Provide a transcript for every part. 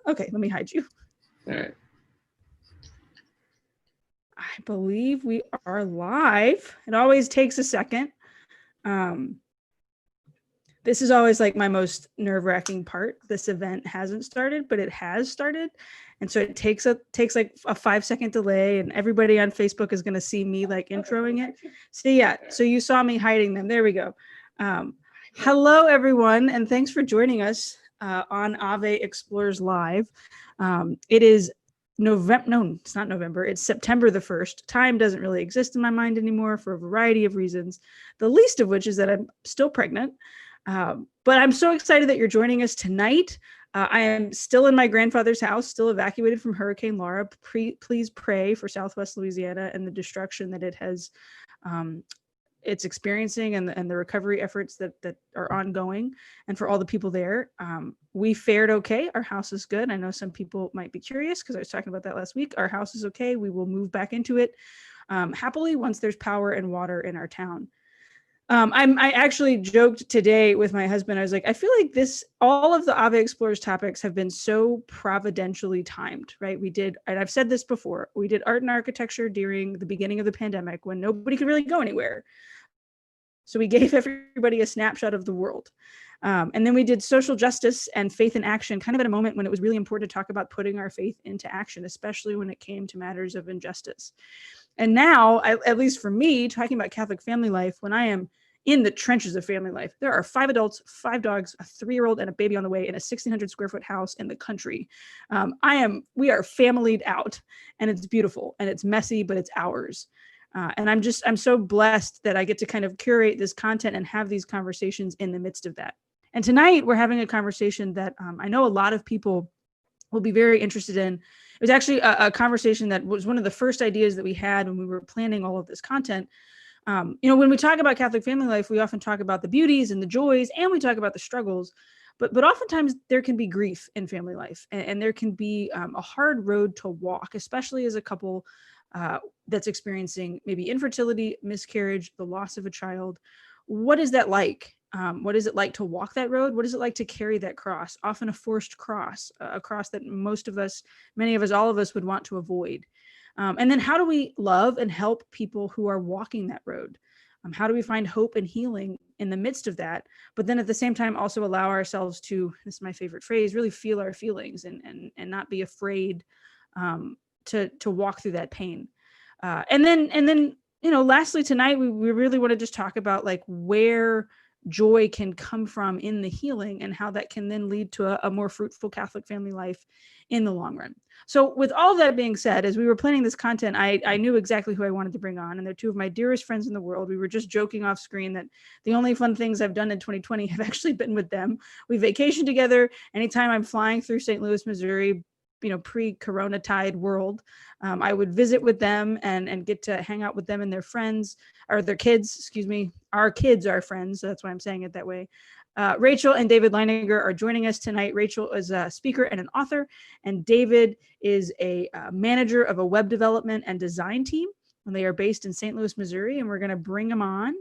Okay, let me hide you. All right. I believe we are live. It always takes a second. This is always like my most nerve-wracking part. This event hasn't started, but it has started. And so it takes like a 5-second delay, and everybody on Facebook is going to see me like introing it. So yeah, so you saw me hiding them. There we go. Hello, everyone, and thanks for joining us on Ave Explores Live. It is November. No, it's not November. It's September the 1st. Time doesn't really exist in my mind anymore for a variety of reasons, the least of which is that I'm still pregnant. But I'm so excited that you're joining us tonight. I am still in my grandfather's house, still evacuated from Hurricane Laura. Please pray for Southwest Louisiana and the destruction that it has, it's experiencing, and the recovery efforts that are ongoing, and for all the people there. We fared okay. Our house is good. I know some people might be curious because I was talking about that last week. Our house is okay. We will move back into it happily once there's power and water in our town. I actually joked today with my husband. I was like, I feel like all of the Ave Explorers topics have been so providentially timed, right? We did, and I've said this before, we did art and architecture during the beginning of the pandemic when nobody could really go anywhere. So we gave everybody a snapshot of the world. And then we did social justice and faith in action, kind of at a moment when it was really important to talk about putting our faith into action, especially when it came to matters of injustice. And now, at least for me, talking about Catholic family life, when I am in the trenches of family life, there are 5 adults, 5 dogs, a 3-year-old, and a baby on the way in a 1,600 square foot house in the country. We are familyed out, and it's beautiful, and it's messy, but it's ours. And I'm so blessed that I get to kind of curate this content and have these conversations in the midst of that. And tonight we're having a conversation that I know a lot of people will be very interested in. It was actually a conversation that was one of the first ideas that we had when we were planning all of this content. When we talk about Catholic family life, we often talk about the beauties and the joys, and we talk about the struggles. But oftentimes there can be grief in family life, and there can be a hard road to walk, especially as a couple that's experiencing maybe infertility, miscarriage, the loss of a child. What is that like? What is it like to walk that road? What is it like to carry that cross, often a forced cross, a cross that most of us, many of us, all of us would want to avoid? And then how do we love and help people who are walking that road? How do we find hope and healing in the midst of that? But then at the same time, also allow ourselves to, this is my favorite phrase, really feel our feelings and not be afraid to walk through that pain. And then, lastly tonight, we really want to just talk about like where joy can come from in the healing and how that can then lead to a more fruitful Catholic family life in the long run. So with all that being said, as we were planning this content, I knew exactly who I wanted to bring on, and they're 2 of my dearest friends in the world. We were just joking off screen that the only fun things I've done in 2020 have actually been with them. We vacation together. Anytime I'm flying through St. Louis, Missouri, pre-corona tide world, I would visit with them and get to hang out with them and their friends, or their kids, excuse me. Our kids are friends, so that's why I'm saying it that way. Rachel and David Leininger are joining us tonight. Rachel is a speaker and an author, and David is a manager of a web development and design team, and they are based in St. Louis, Missouri, and we're going to bring them on.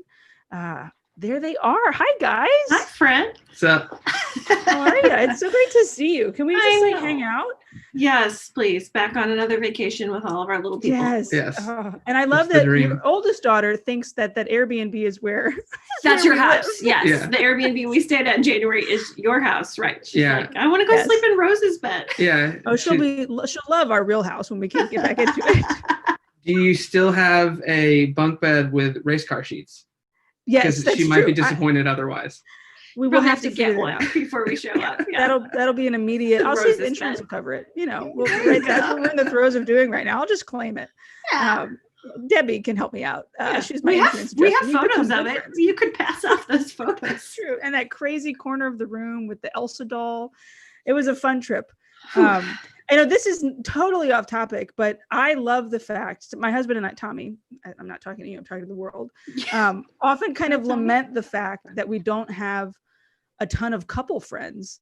There they are. Hi, guys. Hi, friend. What's up? How are you? It's so great to see you. Can we just hang out? Yes, please. Back on another vacation with all of our little people. Yes. Yes. Oh, and I love that your oldest daughter thinks that Airbnb is where that's where your house. Yes. Yeah. The Airbnb we stayed at in January is your house, right? She's like, I want to go sleep in Rose's bed. Yeah. Oh, she'll love our real house when we can get back into it. Do you still have a bunk bed with race car sheets? Yes, because she might be disappointed otherwise. We will have to get one before we show up. Yeah. That'll be an immediate. I'll see if insurance will cover it. That's what we're in the throes of doing right now. I'll just claim it. Yeah. Debbie can help me out. She's my insurance adjuster. We have photos of it. You could pass off those photos. That's true. And that crazy corner of the room with the Elsa doll. It was a fun trip. I know this is totally off topic, but I love the fact my husband and I, Tommy, I'm not talking to you, I'm talking to the world, often kind of lament the fact that we don't have a ton of couple friends.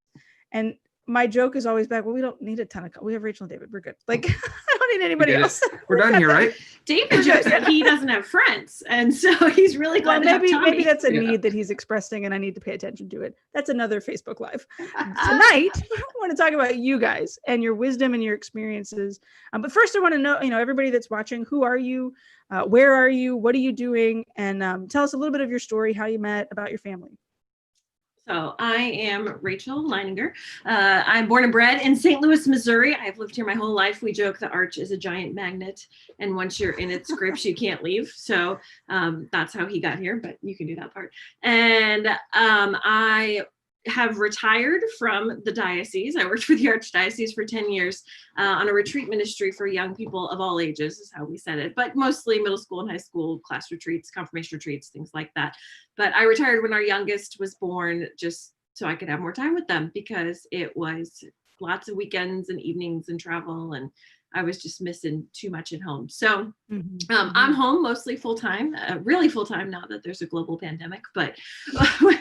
And my joke is always back. Well, we don't need a ton of. We have Rachel and David. We're good. Like I don't need anybody else. We're done here, right? David jokes that he doesn't have friends, and so he's really glad to have Tommy. Maybe that's a need that he's expressing, and I need to pay attention to it. That's another Facebook Live. Tonight, I want to talk about you guys and your wisdom and your experiences. But first, I want to know, everybody that's watching, who are you? Where are you? What are you doing? And tell us a little bit of your story, how you met, about your family. So I am Rachel Leininger. I'm born and bred in St. Louis, Missouri. I've lived here my whole life. We joke the arch is a giant magnet, and once you're in its grips, you can't leave. So that's how he got here, but you can do that part. And I have retired from the diocese. I worked for the Archdiocese for 10 years on a retreat ministry for young people of all ages, is how we said it, but mostly middle school and high school class retreats, confirmation retreats, things like that. But I retired when our youngest was born, just so I could have more time with them, because it was lots of weekends and evenings and travel, and I was just missing too much at home. So I'm home mostly full-time, really full-time now that there's a global pandemic, but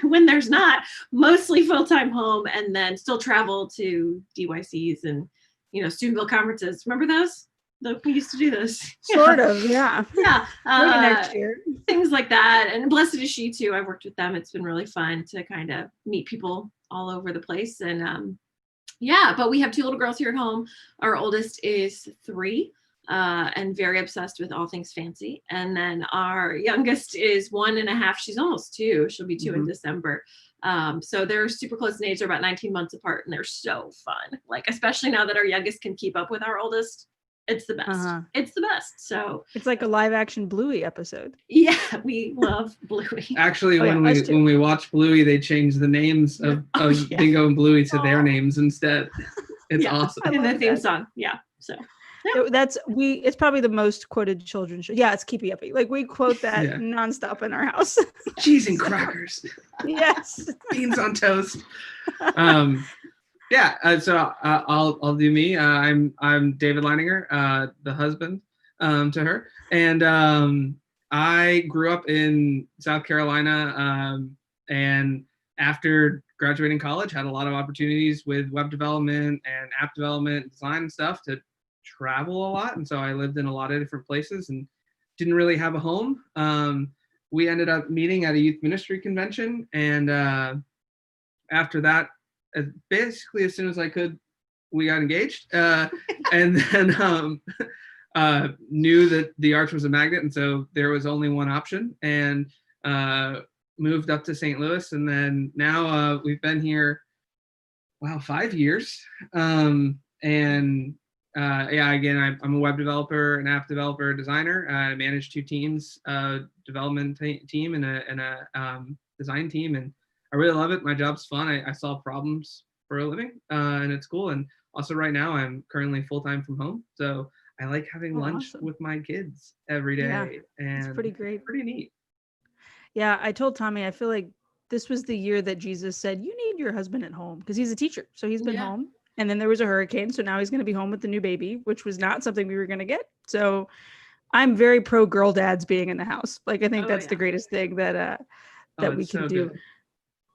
when there's not, mostly full-time home, and then still travel to DYCs and, Studentville conferences. Remember those? We used to do those. Sort of, yeah. Yeah. Maybe next year. Things like that. And Blessed is She too. I've worked with them. It's been really fun to kind of meet people all over the place. And but we have 2 little girls here at home. Our oldest is 3 and very obsessed with all things fancy. And then our youngest is 1.5. She's almost 2. She'll be 2 in December. So they're super close in age. They're about 19 months apart, and they're so fun. Like, especially now that our youngest can keep up with our oldest. It's the best. It's the best. So it's like a live action Bluey episode. Yeah, we love Bluey. Actually, when we watch Bluey, they change the names of Bingo and Bluey to their names instead. It's awesome. In the theme song. Yeah. So it's probably the most quoted children's show. Yeah, it's Keepy Uppy. Like, we quote that nonstop in our house. Cheese and crackers. Yes. Beans on toast. So I'll do me. I'm David Leininger, the husband to her, and I grew up in South Carolina, and after graduating college, had a lot of opportunities with web development and app development, design and stuff to travel a lot, and so I lived in a lot of different places and didn't really have a home. We ended up meeting at a youth ministry convention, and after that, basically as soon as I could, we got engaged, and then knew that the Arch was a magnet, and so there was only one option, and moved up to St. Louis, and then now we've been here 5 years, again, I'm a web developer, an app developer, designer. I manage 2 teams, development team and a design team, and I really love it. My job's fun. I solve problems for a living, and it's cool. And also right now I'm currently full-time from home. So I like having lunch with my kids every day. Yeah, and it's pretty great. Pretty neat. Yeah, I told Tommy, I feel like this was the year that Jesus said, you need your husband at home, because he's a teacher. So he's been home. And then there was a hurricane. So now he's going to be home with the new baby, which was not something we were going to get. So I'm very pro girl dads being in the house. Like, I think that's the greatest thing that we can do. Good.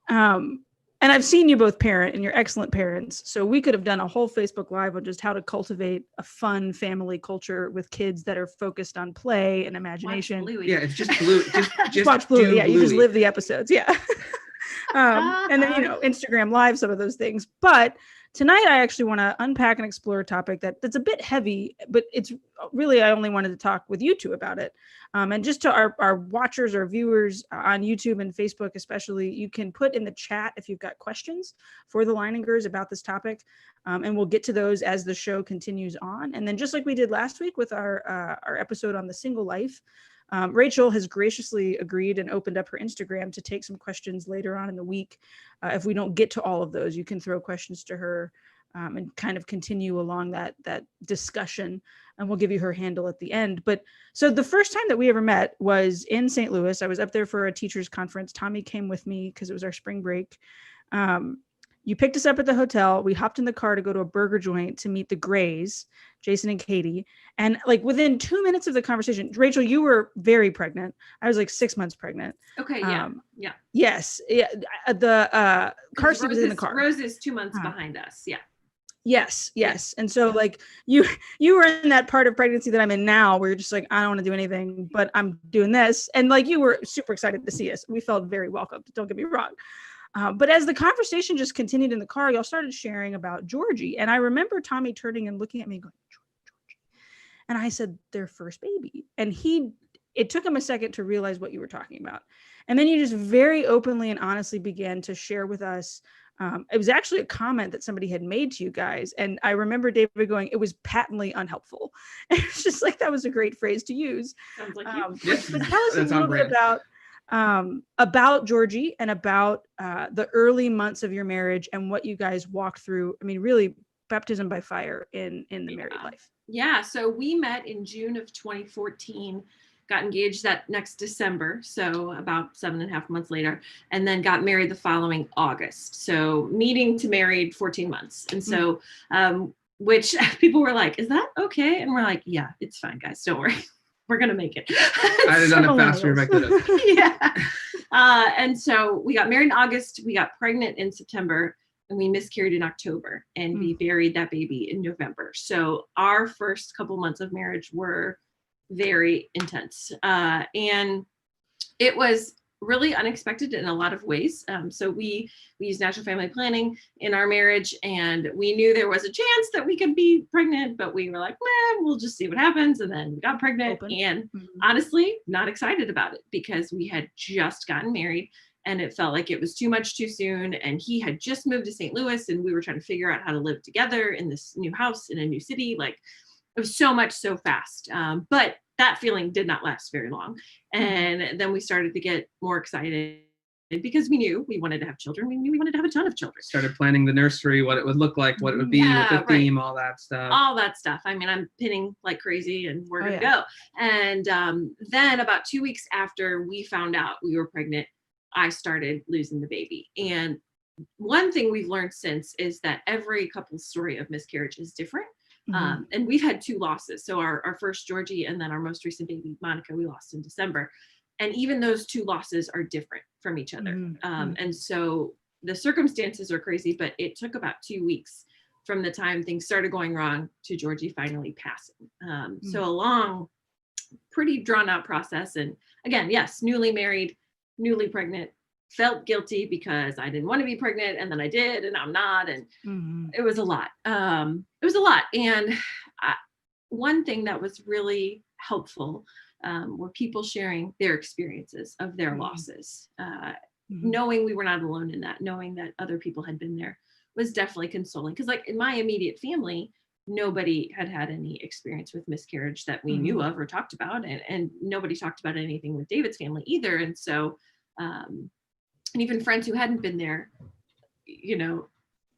And I've seen you both parent, and you're excellent parents. So we could have done a whole Facebook Live on just how to cultivate a fun family culture with kids that are focused on play and imagination. Yeah, it's just Bluey. Just watch Bluey. Yeah, Bluey. You just live the episodes. Yeah. And then, Instagram Live, some of those things. But tonight, I actually want to unpack and explore a topic that's a bit heavy, but it's really, I only wanted to talk with you 2 about it. And just to our watchers or viewers on YouTube and Facebook especially, you can put in the chat if you've got questions for the Leiningers about this topic, and we'll get to those as the show continues on. And then just like we did last week with our episode on the single life, Rachel has graciously agreed and opened up her Instagram to take some questions later on in the week. If we don't get to all of those, you can throw questions to her and kind of continue along that discussion, and we'll give you her handle at the end. But so the first time that we ever met was in St. Louis. I was up there for a teacher's conference. Tommy came with me because it was our spring break. You picked us up at the hotel. We hopped in the car to go to a burger joint to meet the Grays, Jason and Katie. And like within 2 minutes of the conversation, Rachel, you were very pregnant. I was like 6 months pregnant. Okay. Yeah. Yes. Yeah. The car seat was in the car. Rose is 2 months behind us. Yeah. Yes. And so like you were in that part of pregnancy that I'm in now where you're just like, I don't want to do anything, but I'm doing this. And like you were super excited to see us. We felt very welcomed. Don't get me wrong. But as the conversation just continued in the car, y'all started sharing about Georgie. And I remember Tommy turning and looking at me going, Georgie. And I said, their first baby. And it took him a second to realize what you were talking about. And then you just very openly and honestly began to share with us. It was actually a comment that somebody had made to you guys. And I remember David going, it was patently unhelpful. And it's just like, that was a great phrase to use. Sounds like But tell us a little bit about Georgie and about the early months of your marriage and what you guys walked through. I mean, really baptism by fire in the married life. Yeah. So we met in June of 2014, got engaged that next December. So about 7.5 months later, and then got married the following August. So meeting to married 14 months. And so, which people were like, is that okay? And we're like, yeah, it's fine, guys. Don't worry. We're going to make it. I'd have done it faster if I could have. Yeah. And so we got married in August. We got pregnant in September. And we miscarried in October, and we buried that baby in November. So our first couple months of marriage were very intense. And it was really unexpected in a lot of ways. So we used natural family planning in our marriage, and we knew there was a chance that we could be pregnant, but we were like, we'll just see what happens. And then we got pregnant and honestly, not excited about it because we had just gotten married. And it felt like it was too much too soon. And he had just moved to St. Louis, and we were trying to figure out how to live together in this new house in a new city. Like, it was so much so fast. But that feeling did not last very long. And then we started to get more excited because we knew we wanted to have children. We knew we wanted to have a ton of children. Started planning the nursery, what it would look like, what it would be with the theme, all that stuff. All that stuff. I mean, I'm pinning like crazy, and we're going to go. And then about 2 weeks after we found out we were pregnant, I started losing the baby. And one thing we've learned since is that every couple's story of miscarriage is different. And we've had 2 losses. So our first Georgie, and then our most recent baby, Monica, we lost in December. And even those 2 losses are different from each other. And so the circumstances are crazy, but it took about 2 weeks from the time things started going wrong to Georgie finally passing. So a long, pretty drawn out process. And again, yes, newly married, newly pregnant, felt guilty because I didn't want to be pregnant, and then I did, and I'm not. And it was a lot. And one thing that was really helpful were people sharing their experiences of their losses. Knowing we were not alone in that, knowing that other people had been there was definitely consoling. Because like in my immediate family, nobody had had any experience with miscarriage that we knew of or talked about. And nobody talked about anything with David's family either. And so, and even friends who hadn't been there, you know,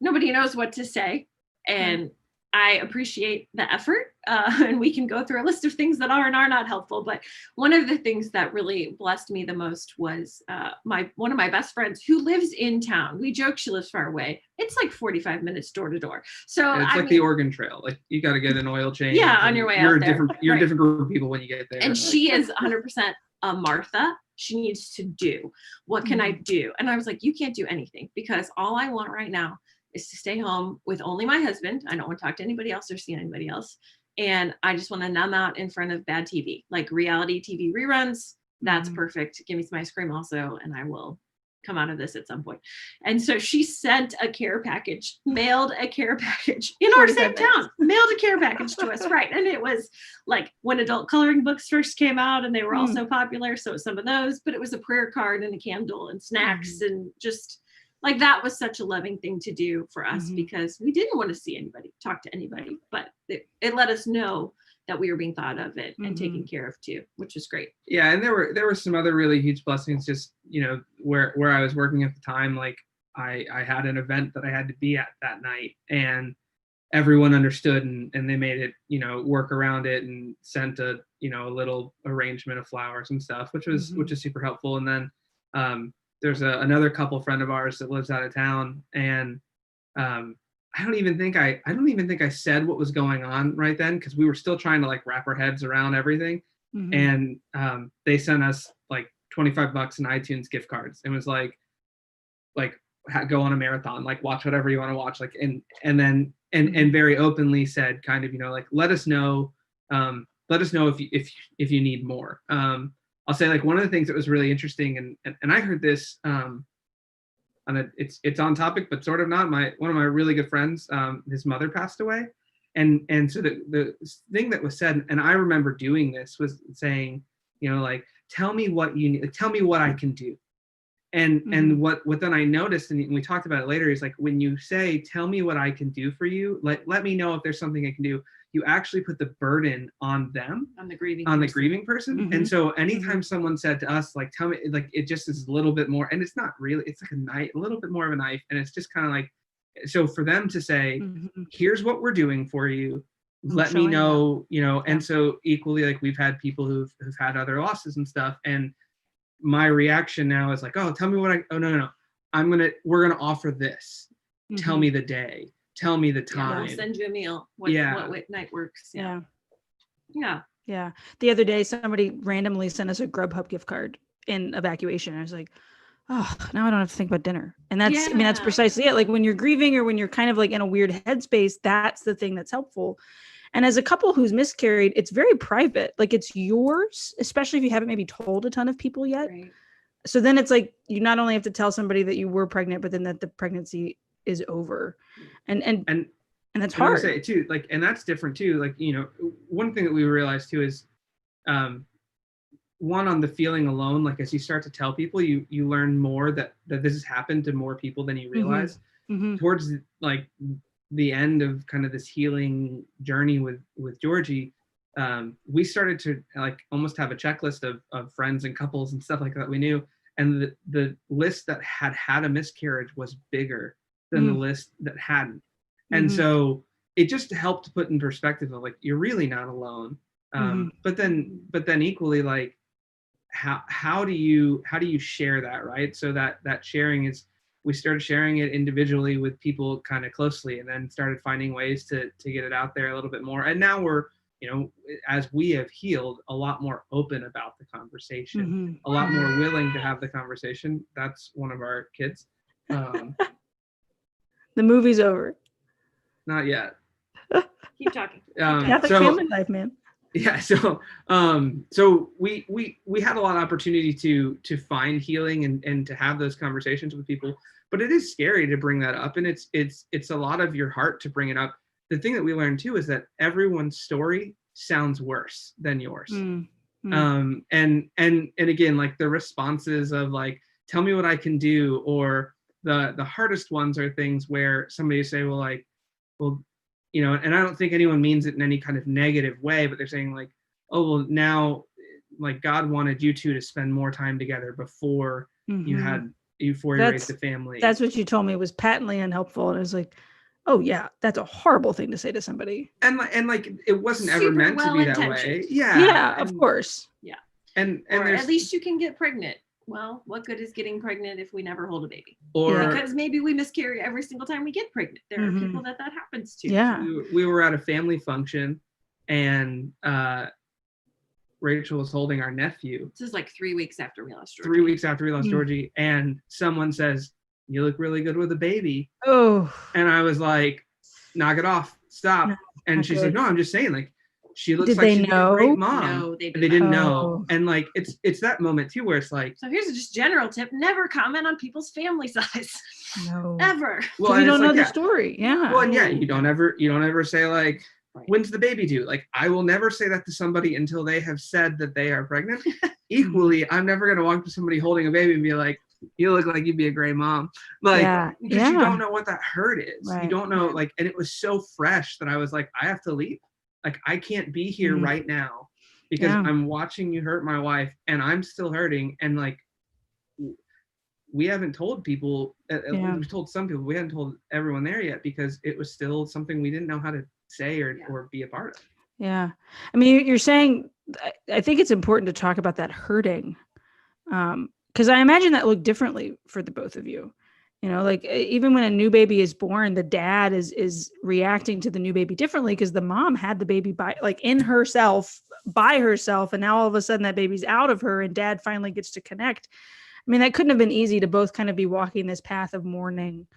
nobody knows what to say. And I appreciate the effort. And we can go through a list of things that are and are not helpful. But one of the things that really blessed me the most was one of my best friends who lives in town. We joke she lives far away. It's like 45 minutes door to door. So it's like the Oregon Trail. Like you got to get an oil change. Yeah, on your way out there. You're a different group of people when you get there. And she is 100% a Martha. She needs to do. What can I do? And I was like, you can't do anything, because all I want right now is to stay home with only my husband. I don't want to talk to anybody else or see anybody else. And I just want to numb out in front of bad TV, like reality TV reruns. That's perfect. Give me some ice cream also, and I will come out of this at some point. And so she sent a care package, mailed a care package in our same town, mailed a care package to us. Right. And it was like when adult coloring books first came out, and they were all so popular. So it was some of those, but it was a prayer card and a candle and snacks and just like, that was such a loving thing to do for us because we didn't want to see anybody, talk to anybody, but it let us know that we were being thought of and taken care of too, which was great. Yeah. And there were some other really huge blessings, just, you know, where I was working at the time. Like I had an event that I had to be at that night, and everyone understood and they made it, you know, work around it and sent a little arrangement of flowers and stuff, which is super helpful. And then there's another couple friend of ours that lives out of town, and I don't even think I said what was going on right then, because we were still trying to like wrap our heads around everything. And they sent us like $25 in iTunes gift cards. It was like go on a marathon, like watch whatever you want to watch, like and then very openly said kind of, like let us know if you need more. I'll say like one of the things that was really interesting, and I heard this it's on topic but sort of not. One of my really good friends, his mother passed away, and so the thing that was said, and I remember doing this, was saying, like, tell me what you need, tell me what I can do. And what then I noticed, and we talked about it later, is like when you say, tell me what I can do for you, like let me know if there's something I can do, you actually put the burden on them, on the grieving person. Mm-hmm. And so anytime someone said to us, like, tell me, like, it just is a little bit more, and it's not really, it's like a little bit more of a knife, and it's just kind of like, so for them to say, here's what we're doing for you, let me know, and so equally, like, we've had people who've had other losses and stuff, and my reaction now is like, oh, tell me what no, we're gonna offer this. Tell me the day, tell me the time. I'll send you a meal. What night works. Yeah. The other day somebody randomly sent us a Grubhub gift card in evacuation. I was like, oh, now I don't have to think about dinner. And that's, that's precisely it. Like when you're grieving or when you're kind of like in a weird headspace, that's the thing that's helpful. And as a couple who's miscarried, it's very private. Like it's yours, especially if you haven't maybe told a ton of people yet. Right. So then it's like, you not only have to tell somebody that you were pregnant, but then that the pregnancy is over. And that's hard. I would say too, like, and that's different too. Like, one thing that we realized too is, one, on the feeling alone, like as you start to tell people, you learn more that this has happened to more people than you realize. Towards like the end of kind of this healing journey with Georgie, we started to like almost have a checklist of friends and couples and stuff like that we knew, and the list that had a miscarriage was bigger than the list that hadn't. And so it just helped to put in perspective of like, you're really not alone. But then equally, like, how do you share that, right? So that sharing is, we started sharing it individually with people kind of closely, and then started finding ways to get it out there a little bit more. And now we're, as we have healed, a lot more open about the conversation, a lot more willing to have the conversation. That's one of our kids. The movie's over. Not yet. Keep talking. Catholic family life, man. Yeah. So we had a lot of opportunity to find healing and to have those conversations with people, but it is scary to bring that up, and it's a lot of your heart to bring it up. The thing that we learned too is that everyone's story sounds worse than yours. And again, like the responses of like, tell me what I can do, or the hardest ones are things where somebody say, well, and I don't think anyone means it in any kind of negative way, but they're saying like, oh, well, now like God wanted you two to spend more time together before you raised a family. That's what you told me was patently unhelpful. And I was like, oh yeah, that's a horrible thing to say to somebody. And like it wasn't ever meant to be that way. Yeah. Yeah, of course. Yeah. And or at least you can get pregnant. Well, what good is getting pregnant if we never hold a baby? Or because maybe we miscarry every single time we get pregnant. There are people that happens to. Yeah. We were at a family function, and Rachel was holding our nephew. This is like 3 weeks after we lost Georgie. 3 weeks after we lost Georgie, and someone says, "You look really good with a baby." Oh. And I was like, "Knock it off, stop." No, and she's like, "No, I'm just saying, like, she looks like she's a great mom." No, they didn't know. And like, it's that moment too where it's like. So here's a just general tip: never comment on people's family size. No. Ever. Well, you don't know the story. Yeah. Well, and you don't ever say like, when's the baby due? Like, I will never say that to somebody until they have said that they are pregnant. Equally, I'm never gonna walk to somebody holding a baby and be like, you look like you'd be a great mom. Like, because you don't know what that hurt is. Right. You don't know, like, and it was so fresh that I was like, I have to leave. Like, I can't be here right now because I'm watching you hurt my wife and I'm still hurting. And like, we haven't told people, we've told some people, we haven't told everyone there yet because it was still something we didn't know how to say or be a part of. Yeah. I mean, you're saying, I think it's important to talk about that hurting. Because I imagine that looked differently for the both of you. Like even when a new baby is born, the dad is reacting to the new baby differently because the mom had the baby by herself, and now all of a sudden that baby's out of her and dad finally gets to connect. I mean, that couldn't have been easy to both kind of be walking this path of mourning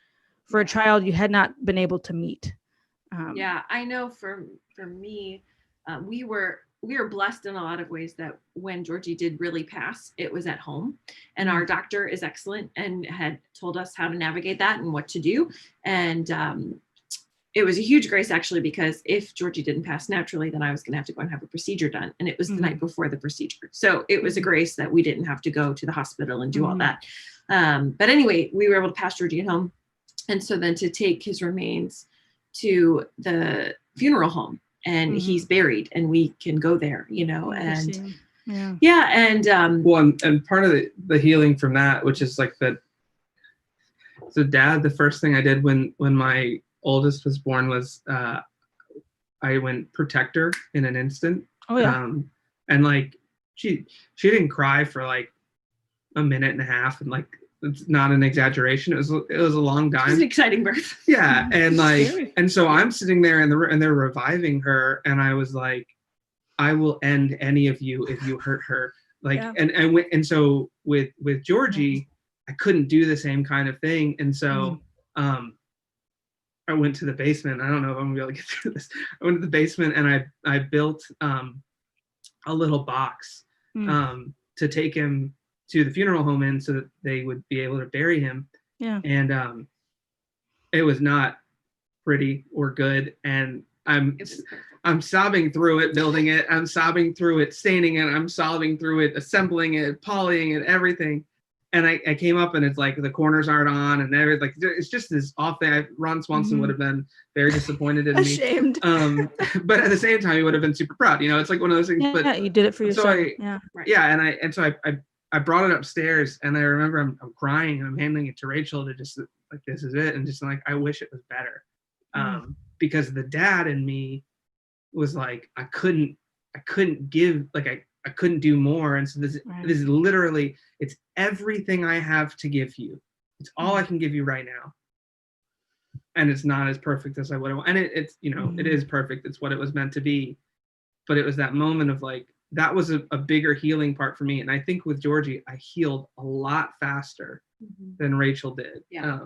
for a child you had not been able to meet. Yeah, I know for me, we were blessed in a lot of ways that when Georgie did really pass, it was at home, and our doctor is excellent and had told us how to navigate that and what to do. And it was a huge grace, actually, because if Georgie didn't pass naturally, then I was going to have to go and have a procedure done. And it was the night before the procedure. So it was a grace that we didn't have to go to the hospital and do all that. But anyway, we were able to pass Georgie at home. And so then to take his remains to the funeral home, and he's buried, and we can go there, you know, and well, and part of the healing from that, which is like that. So Dad, the first thing I did when my oldest was born was I went protector in an instant. Oh yeah. And like she didn't cry for like a minute and a half, and like it's not an exaggeration. It was a long time. It was an exciting birth. Yeah, and like, and so I'm sitting there and they're reviving her, and I was like, I will end any of you if you hurt her. Like, and so with Georgie, I couldn't do the same kind of thing, and so I went to the basement. I don't know if I'm gonna be able to get through this. I went to the basement and I built a little box to take him to the funeral home in, so that they would be able to bury him. Yeah. And it was not pretty or good. And I'm sobbing through it, building it. I'm sobbing through it, staining it. I'm sobbing through it, assembling it, polying it, everything. And I came up and it's like the corners aren't on and everything. Like it's just this off thing. Ron Swanson would have been very disappointed in me. Ashamed. But at the same time, he would have been super proud. You know, it's like one of those things. Yeah, but you did it for yourself. So I brought it upstairs, and I remember I'm crying, and I'm handing it to Rachel to just like, this is it, and just like, I wish it was better, because the dad in me was like, I couldn't give, like I couldn't do more, and so this is literally, it's everything I have to give you. It's all I can give you right now, and it's not as perfect as I would have. And it's you know it is perfect. It's what it was meant to be, but it was that moment of like, that was a bigger healing part for me. And I think with Georgie, I healed a lot faster than Rachel did. Yeah.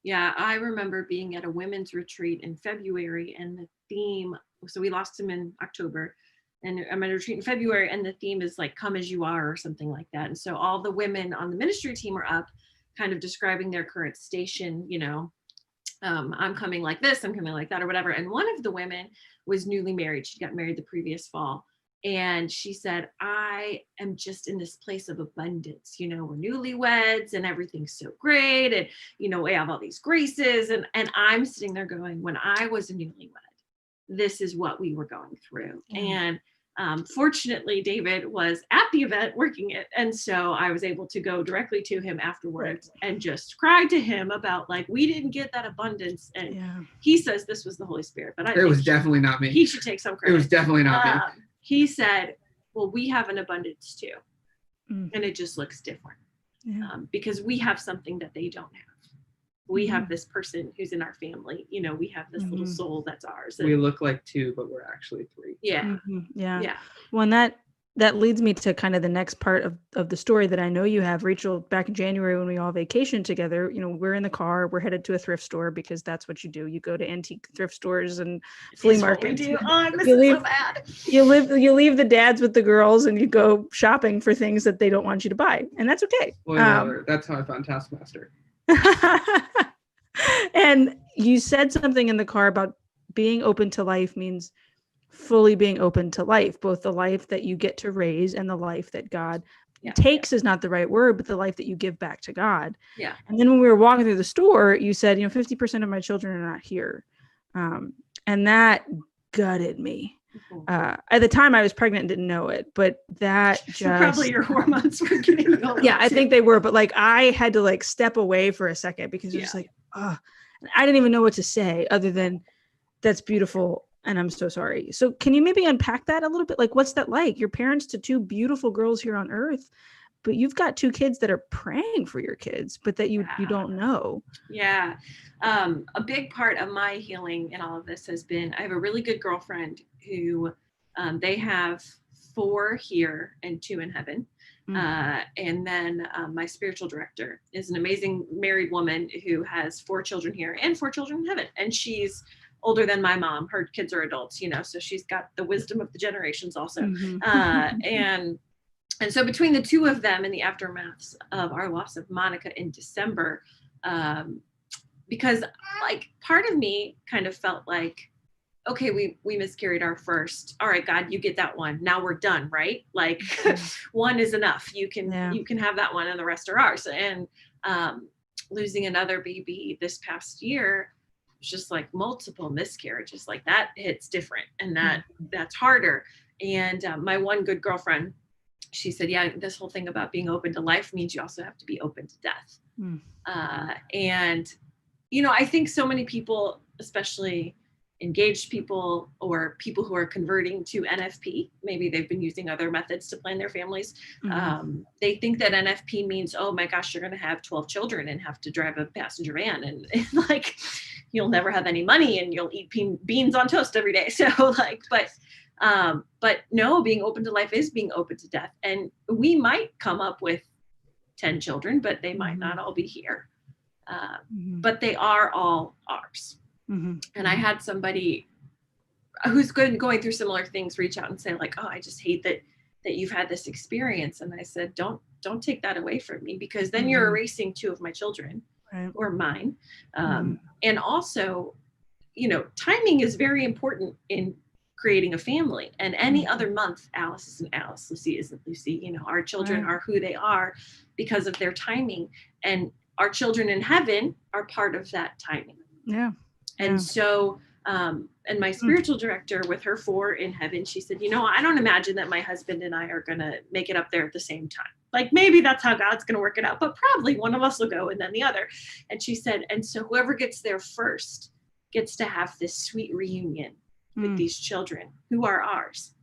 Yeah, I remember being at a women's retreat in February, and the theme, so we lost him in October, and I'm at a retreat in February, and the theme is like, come as you are, or something like that. And so all the women on the ministry team are up kind of describing their current station, you know, I'm coming like this, I'm coming like that, or whatever. And one of the women was newly married. She got married the previous fall. And she said, I am just in this place of abundance. You know, we're newlyweds and everything's so great. And, you know, we have all these graces. And I'm sitting there going, when I was a newlywed, this is what we were going through. And fortunately, David was at the event working it. And so I was able to go directly to him afterwards and just cry to him about like, we didn't get that abundance. And he says this was the Holy Spirit, but it was definitely not me. He should take some credit. It was definitely not me. He said, well, we have an abundance too. And it just looks different because we have something that they don't have. We have this person who's in our family, you know, we have this little soul that's ours. And we look like two, but we're actually three. Yeah. Yeah. Well, and that leads me to kind of the next part of the story that I know you have. Rachel, back in January when we all vacationed together, you know, we're in the car, we're headed to a thrift store because that's what you do. You go to antique thrift stores and flea markets. Oh, I miss it so bad. You leave the dads with the girls and you go shopping for things that they don't want you to buy. And that's okay. Well, that's how I found Taskmaster. And you said something in the car about being open to life means fully being open to life, both the life that you get to raise and the life that God takes is not the right word, but the life that you give back to God. Yeah. And then when we were walking through the store, you said, you know, 50% of my children are not here. And that gutted me. At the time I was pregnant and didn't know it, but that just probably your hormones were getting I think they were, but like I had to like step away for a second because it was like, I didn't even know what to say other than that's beautiful and I'm so sorry. So can you maybe unpack that a little bit? Like, what's that like? You're parents to two beautiful girls here on earth, but you've got two kids that are praying for your kids, but that you don't know. Yeah. A big part of my healing in all of this has been, I have a really good girlfriend who they have 4 here and 2 in heaven. And then my spiritual director is an amazing married woman who has 4 children here and 4 children in heaven. And she's older than my mom. Her kids are adults, you know, so she's got the wisdom of the generations also. And so between the 2 of them in the aftermaths of our loss of Monica in December, because like part of me kind of felt like, okay, we miscarried our first. All right, God, you get that one. Now we're done, right? Like one is enough. You can have that one and the rest are ours. And losing another baby this past year, was just like multiple miscarriages, like that hits different and that's harder. And my one good girlfriend, she said, yeah, this whole thing about being open to life means you also have to be open to death. And, you know, I think so many people, especially engaged people or people who are converting to NFP, maybe they've been using other methods to plan their families. They think that NFP means, oh my gosh, you're going to have 12 children and have to drive a passenger van and like, you'll never have any money and you'll eat beans on toast every day. So like, but no, being open to life is being open to death. And we might come up with 10 children, but they might not all be here. But they are all ours. And I had somebody who's going through similar things reach out and say like, oh, I just hate that you've had this experience. And I said, don't take that away from me, because then you're erasing 2 of my children or mine. And also, you know, timing is very important in creating a family. And any other month, Alice isn't Alice, Lucy isn't Lucy. You know, our children are who they are because of their timing. And our children in heaven are part of that timing. And so, and my spiritual director with her 4 in heaven, she said, you know, I don't imagine that my husband and I are going to make it up there at the same time. Like maybe that's how God's going to work it out, but probably one of us will go and then the other. And she said, and so whoever gets there first gets to have this sweet reunion with these children who are ours,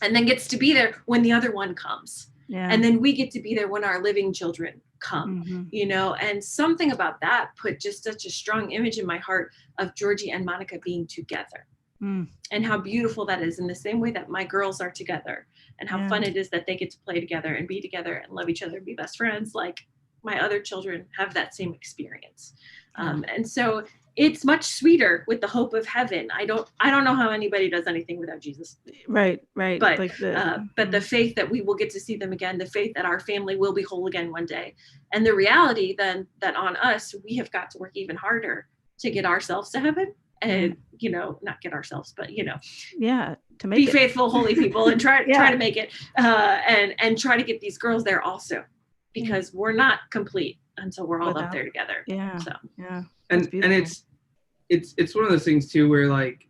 and then gets to be there when the other one comes. And then we get to be there when our living children come, you know, and something about that put just such a strong image in my heart of Georgie and Monica being together and how beautiful that is, in the same way that my girls are together, and how fun it is that they get to play together and be together and love each other and be best friends. Like my other children have that same experience. And so it's much sweeter with the hope of heaven. I don't know how anybody does anything without Jesus. Right. But like but the faith that we will get to see them again, the faith that our family will be whole again one day, and the reality then that on us, we have got to work even harder to get ourselves to heaven, and you know, not get ourselves, but you know, to make be faithful, holy people, and try to make it, and try to get these girls there also, because we're not complete until we're all up there together. And it's one of those things too where like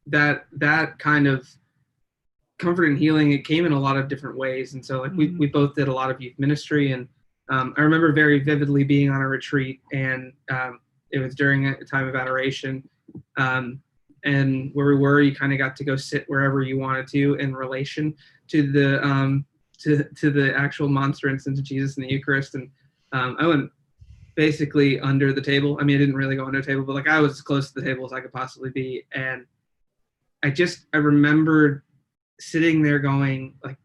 that kind of comfort and healing, it came in a lot of different ways. And so like we both did a lot of youth ministry, and I remember very vividly being on a retreat, and it was during a time of adoration, and where we were, you kind of got to go sit wherever you wanted to in relation to the to the actual monstrance and to Jesus in the Eucharist. And I went basically under the table. I mean, I didn't really go under the table, but like I was as close to the table as I could possibly be. And I remembered sitting there going like,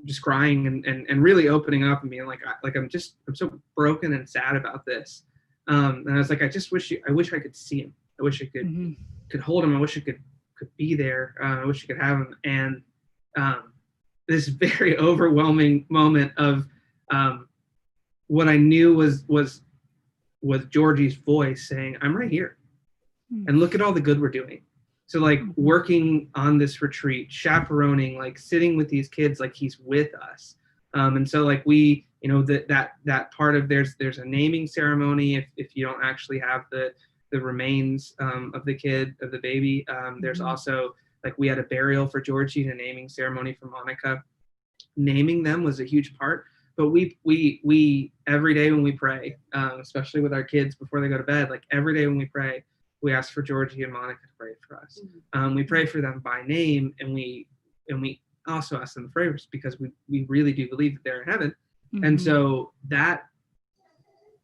just crying and really opening up and being like I'm so broken and sad about this. And I was like, I wish I could see him. I wish I could hold him. I wish I could be there. I wish I could have him. And this very overwhelming moment of what I knew was Georgie's voice saying, I'm right here. And look at all the good we're doing. So like working on this retreat, chaperoning, like sitting with these kids, like he's with us. And so like we, you know, that part of there's a naming ceremony if you don't actually have the remains of the baby. There's also like we had a burial for Georgie and a naming ceremony for Monica. Naming them was a huge part. But we every day when we pray, especially with our kids before they go to bed, like every day when we pray, we ask for Georgie and Monica to pray for us. We pray for them by name, and we also ask them to pray for us because we really do believe that they're in heaven. And so that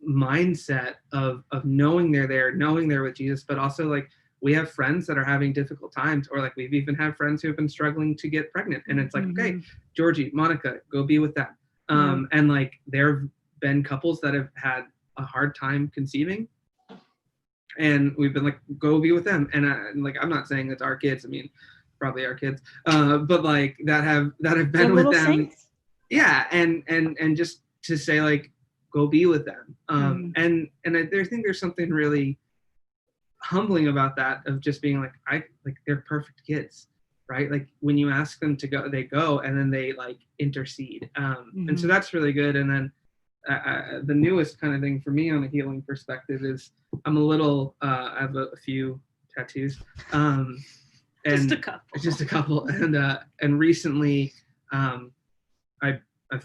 mindset of knowing they're there, knowing they're with Jesus, but also like we have friends that are having difficult times, or like we've even had friends who have been struggling to get pregnant, and it's like, okay, Georgie, Monica, go be with them. And like there have been couples that have had a hard time conceiving, and we've been like, go be with them. And like, I'm not saying it's our kids. I mean, probably our kids, but like that have been with them. Saints. Yeah, and just to say like, go be with them. And I think there's something really humbling about that, of just being like, they're perfect kids, right? Like when you ask them to go, they go, and then they like intercede. And so that's really good. And then the newest kind of thing for me on a healing perspective is I'm a little, I have a few tattoos. And just a couple. And recently, I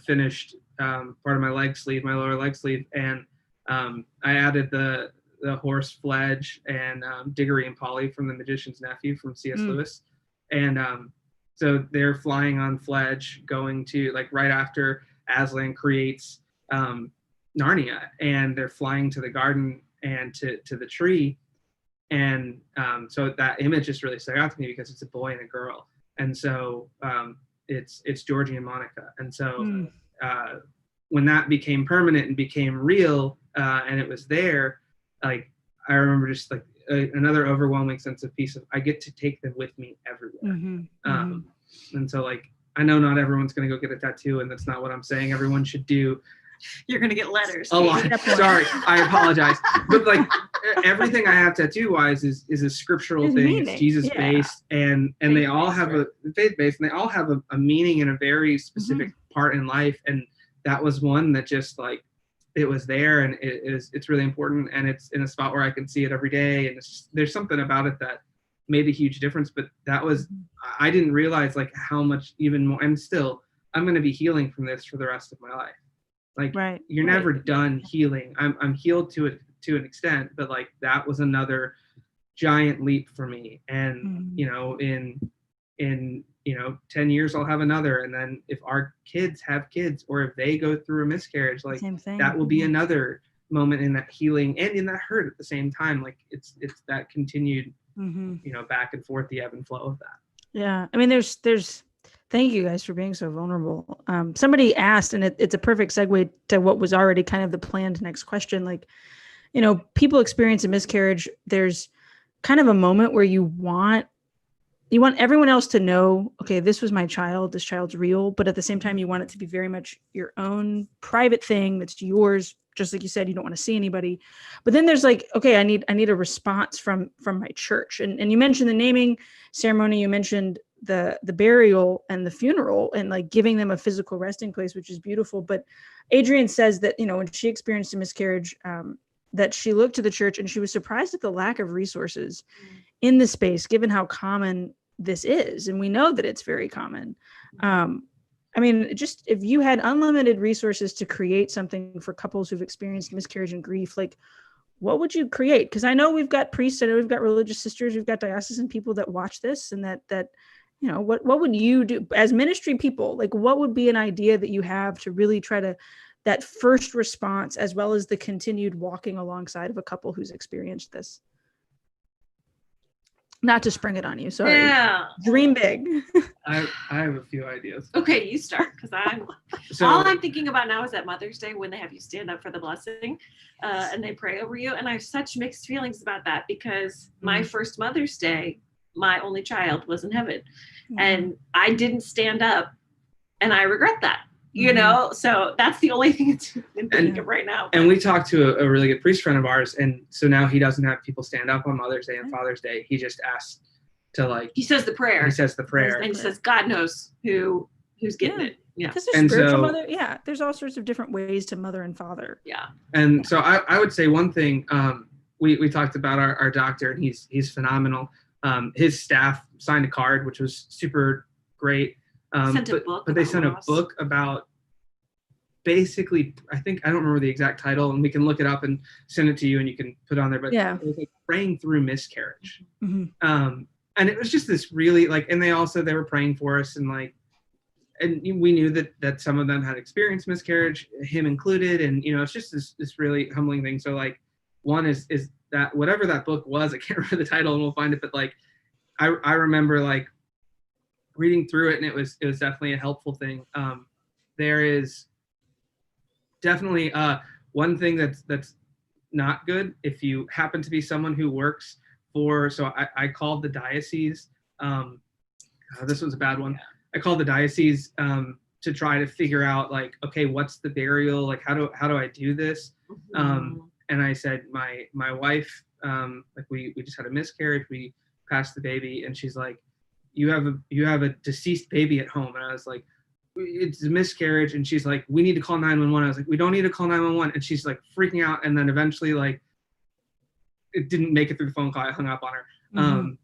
finished part of my leg sleeve, my lower leg sleeve, and I added the horse Fledge and Diggory and Polly from The Magician's Nephew from C.S. Lewis. And so they're flying on Fledge, going to like right after Aslan creates Narnia, and they're flying to the garden and to the tree. And so that image just really stuck out to me because it's a boy and a girl. And so it's Georgie and Monica. And so when that became permanent and became real, and it was there, like I remember just like another overwhelming sense of peace of I get to take them with me everywhere. And so like I know not everyone's going to go get a tattoo, and that's not what I'm saying everyone should do. You're going to get letters. A lot. Sorry, I apologize. But like everything I have tattoo wise is a scriptural thing. It's Jesus based, and they all have a faith based, and they all have a meaning in a very specific part in life. And that was one that just like it was there, and it's really important, and it's in a spot where I can see it every day, and there's something about it that made a huge difference. But that was I didn't realize like how much even more, and still I'm going to be healing from this for the rest of my life. Like you're never done healing. I'm healed to an extent, but like that was another giant leap for me. And you know, in 10 years I'll have another, and then if our kids have kids, or if they go through a miscarriage, like that will be another moment in that healing and in that hurt at the same time. Like it's that continued back and forth, the ebb and flow of that. Yeah, I mean there's thank you guys for being so vulnerable. Somebody asked, and it's a perfect segue to what was already kind of the planned next question. Like, people experience a miscarriage. There's kind of a moment where you want everyone else to know, okay, this was my child, this child's real, but at the same time, you want it to be very much your own private thing that's yours. Just like you said, you don't want to see anybody. But then there's like, okay, I need a response from my church. And you mentioned the naming ceremony, you mentioned the burial and the funeral, and like giving them a physical resting place, which is beautiful. But Adrienne says that, when she experienced a miscarriage, that she looked to the church and she was surprised at the lack of resources in the space, given how common this is. And we know that it's very common. I mean, just if you had unlimited resources to create something for couples who've experienced miscarriage and grief, like what would you create? Because I know we've got priests, I know we've got religious sisters, we've got diocesan people that watch this, and that what would you do as ministry people? Like what would be an idea that you have to really try to that first response, as well as the continued walking alongside of a couple who's experienced this? Not to spring it on you, sorry. Yeah. Dream big. I have a few ideas. Okay, you start, because all I'm thinking about now is that Mother's Day when they have you stand up for the blessing and they pray over you. And I have such mixed feelings about that, because my first Mother's Day, my only child was in heaven, and I didn't stand up, and I regret that. So that's the only thing that's I'm thinking of right now. And we talked to a really good priest friend of ours, and so now he doesn't have people stand up on Mother's Day and Father's Day. He just asks to he says the prayer. And he says God knows who's getting it. Yeah. Because there's spiritual mother. Yeah. There's all sorts of different ways to mother and father. Yeah. And so I would say one thing, we talked about our doctor, and he's phenomenal. His staff signed a card, which was super great. But they sent a book about basically, I don't remember the exact title, and we can look it up and send it to you and you can put it on there, but it was like praying through miscarriage. And it was just this really and they were praying for us, and and we knew that some of them had experienced miscarriage, him included. And, it's just this really humbling thing. So one is that whatever that book was, I can't remember the title, and we'll find it. But I remember reading through it, and it was definitely a helpful thing. There is definitely. One thing that's not good, if you happen to be someone who works for, so I called the diocese. This was a bad one. I called the diocese to try to figure out like, okay, what's the burial? Like, how do I do this? And I said, my wife, like we just had a miscarriage. We passed the baby, and she's like, you have a deceased baby at home. And I was like, it's a miscarriage. And she's like, we need to call 911. I was like, we don't need to call 911. And she's like freaking out. And then eventually, like, it didn't make it through the phone call. I hung up on her.